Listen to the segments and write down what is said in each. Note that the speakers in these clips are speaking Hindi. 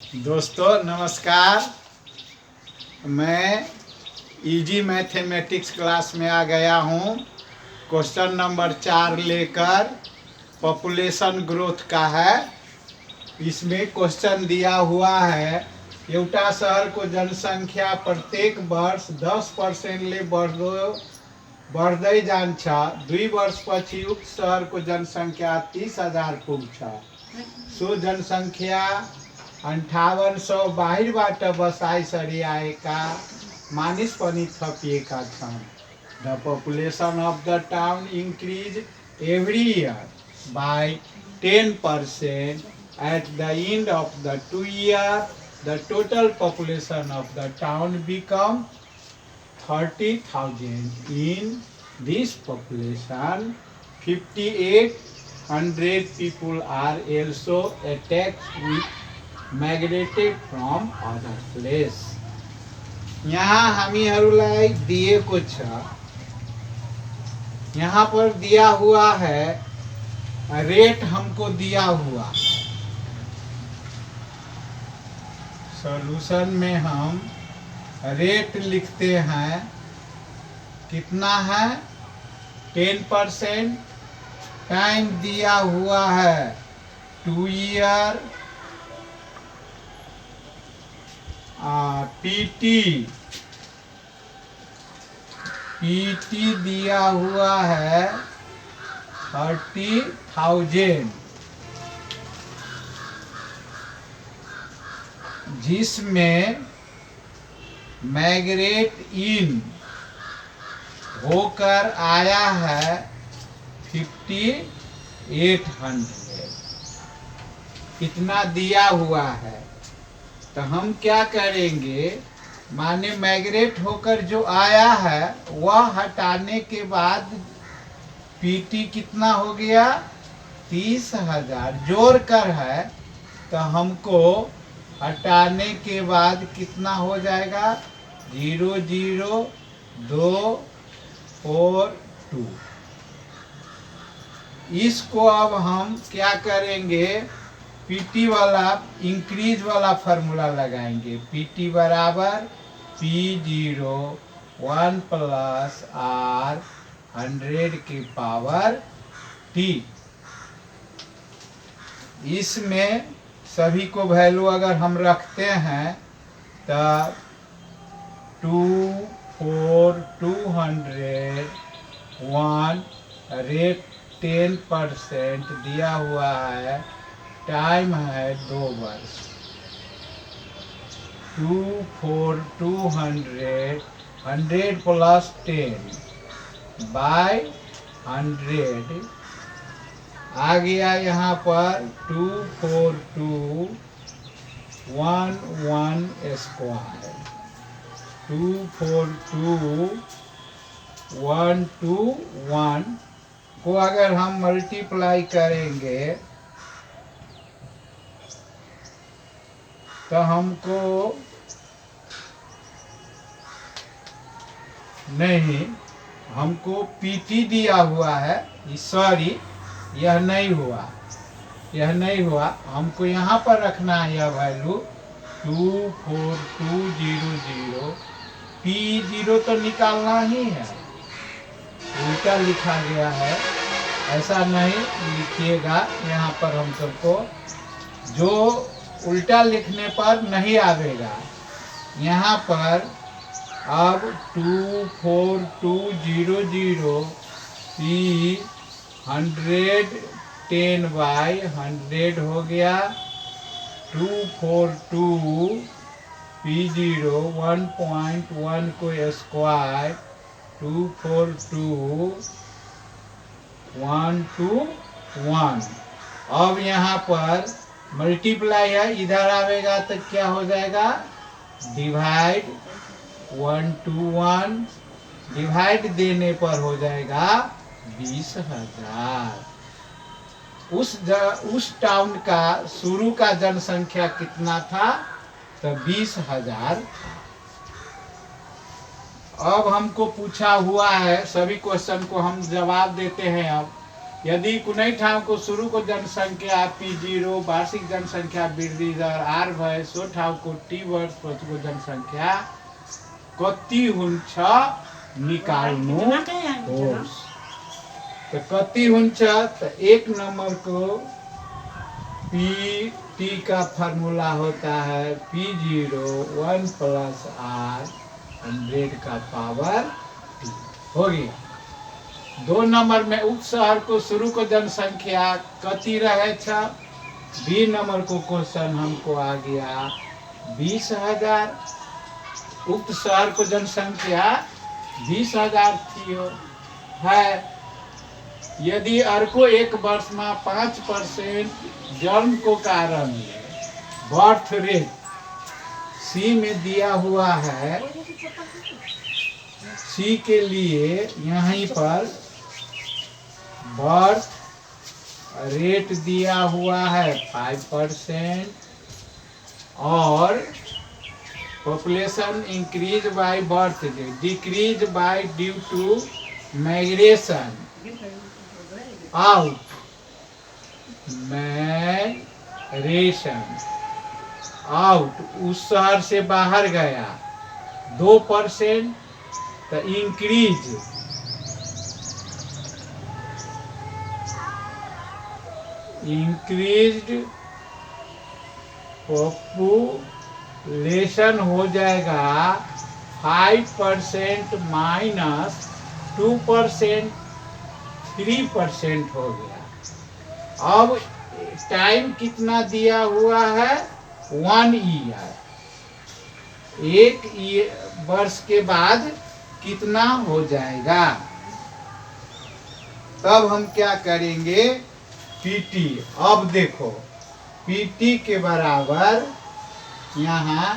दोस्तों नमस्कार। मैं इजी मैथमेटिक्स क्लास में आ गया हूँ। क्वेश्चन नंबर 4 लेकर पॉपुलेशन ग्रोथ का है। इसमें क्वेश्चन दिया हुआ है, एउटा शहर को जनसंख्या प्रत्येक वर्ष 10% ले बढ़दै जान्छ। 2 वर्षपछि उक्त शहरको जनसंख्या 30,000 पुग्छ। सो जनसंख्या 5800 बाहिरबाट बसाइसरी आएका मानिस पनि थपिएका छन्। The population of the town increase every year by 10%. At the end of the 2 years, the total population of the town become 30,000. In this population, 5,800 people are also attacked with migrated from other place. यहाँ हामीहरूलाई दिएको छ, यहाँ पर दिया हुआ है, रेट हमको दिया हुआ। सॉल्यूशन में हम रेट लिखते हैं, कितना है 10%। टाइम दिया हुआ है 2 ईयर। पीटी दिया हुआ है 30,000, जिसमें माइग्रेट इन होकर आया है 5,800। इतना दिया हुआ है। तो हम क्या करेंगे, माने माइग्रेट होकर जो आया है वह हटाने के बाद पीटी कितना हो गया 30,000 जोड़ कर है। तो हमको हटाने के बाद कितना हो जाएगा 00242। इसको अब हम क्या करेंगे, पीटी वाला इंक्रीज वाला फार्मूला लगाएंगे। पीटी बराबर P0 1 प्लस R 100 की पावर T। इसमें सभी को वैल्यू अगर हम रखते हैं तो 2,4,201 रेट 10% दिया हुआ है। टाइम है 2 वर्ष। 2,4,200 100 प्लस 10 बाय 100 आ गया। यहाँ पर 24211 स्क्वायर 242,121 को अगर हम मल्टीप्लाई करेंगे तो हमको नहीं, हमको पीटी दिया हुआ है। सॉरी, यह नहीं हुआ, यह नहीं हुआ। हमको यहाँ पर रखना है यह वैल्यू 24200। P0 तो निकालना ही है, उल्टा लिखा गया है, ऐसा नहीं लिखिएगा। यहाँ पर हम सबको जो उल्टा लिखने पर नहीं आवेगा। यहाँ पर अब 24200 110 बाई 100 हो गया। 242 P0 1.1 को स्क्वायर 242,121। अब यहाँ पर मल्टीप्लाई है, इधर आवेगा तो क्या हो जाएगा डिवाइड 1 to 1। डिवाइड देने पर हो जाएगा 20,000। उस टाउन का शुरू का जनसंख्या कितना था तो 20,000। अब हमको पूछा हुआ है, सभी क्वेश्चन को हम जवाब देते हैं। अब यदि कुनै ठाउँको सुरुको जनसङ्ख्या P0 वार्षिक जनसङ्ख्या वृद्धि दर R भए सो ठाउँको T वर्षपछिको जनसङ्ख्या कति हुन्छ निकाल्नुहोस्। तो कति हुन्छ तो 1 नंबर को T का फार्मूला होता है P0 1 प्लस R 100 का पावर T हो गया। 2 नंबर में उक्त शहर को शुरू को जनसंख्या कति रहे छ। बी नंबर को क्वेश्चन हमको आ गया 20,000। उक्त शहर को जनसंख्या 20,000 थी है। यदि अर्को एक वर्ष में 5% जन्म को कारण बर्थ रेट सी में दिया हुआ है, सी के लिए यहीं पर बर्थ रेट दिया हुआ है 5% और population increase by birth rate decrease by due to migration out उस शहर से बाहर गया 2%। तो इंक्रीज्ड पॉपुलेशन हो जाएगा 5% माइनस 2%, 3% हो गया। अब टाइम कितना दिया हुआ है 1 ईयर। 1 वर्ष के बाद कितना हो जाएगा। तब हम क्या करेंगे PT। अब देखो PT के बराबर यहाँ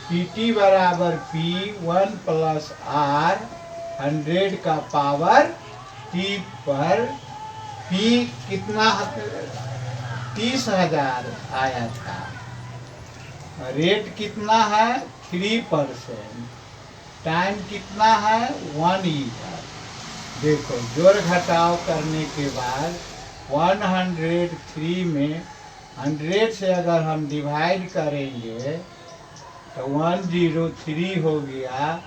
PT बराबर P1 प्लस R 100 का पावर T पर P कितना 30,000 आया था। रेट कितना है 3%। टाइम कितना है 1 ईयर। देखो जोड़ घटाव करने के बाद 103 में 100 से अगर हम डिवाइड करेंगे तो 103 हो गया।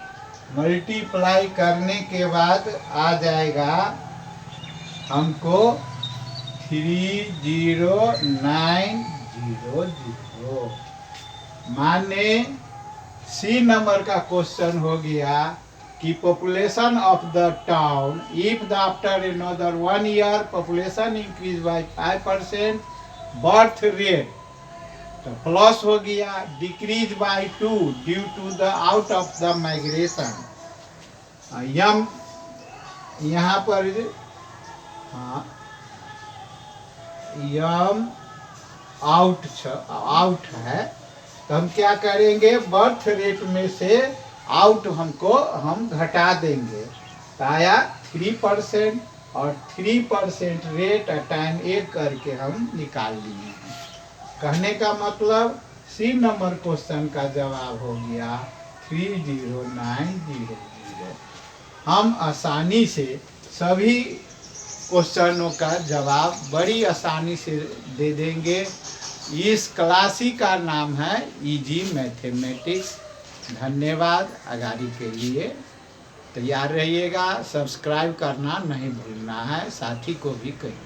मल्टीप्लाई करने के बाद आ जाएगा हमको 30900। माने सी नंबर का क्वेश्चन हो गया कि population of the town if after another 1 year population increase by 5%, birth rate तो प्लस हो गया, decrease by 2 due to the out of the migration. यम यहाँ पर यम आउट है। तो हम क्या करेंगे बर्थ रेट में से आउट हम घटा देंगे। तो आया 3% और 3% रेट टाइम 1 करके हम निकाल लिए हैं। कहने का मतलब सी नंबर क्वेश्चन का जवाब हो गया 30900। हम आसानी से सभी क्वेश्चनों का जवाब बड़ी आसानी से दे देंगे। इस क्लासी का नाम है इजी मैथमेटिक्स। धन्यवाद। आगाड़ी के लिए तैयार रहिएगा। सब्सक्राइब करना नहीं भूलना है, साथी को भी कहिए।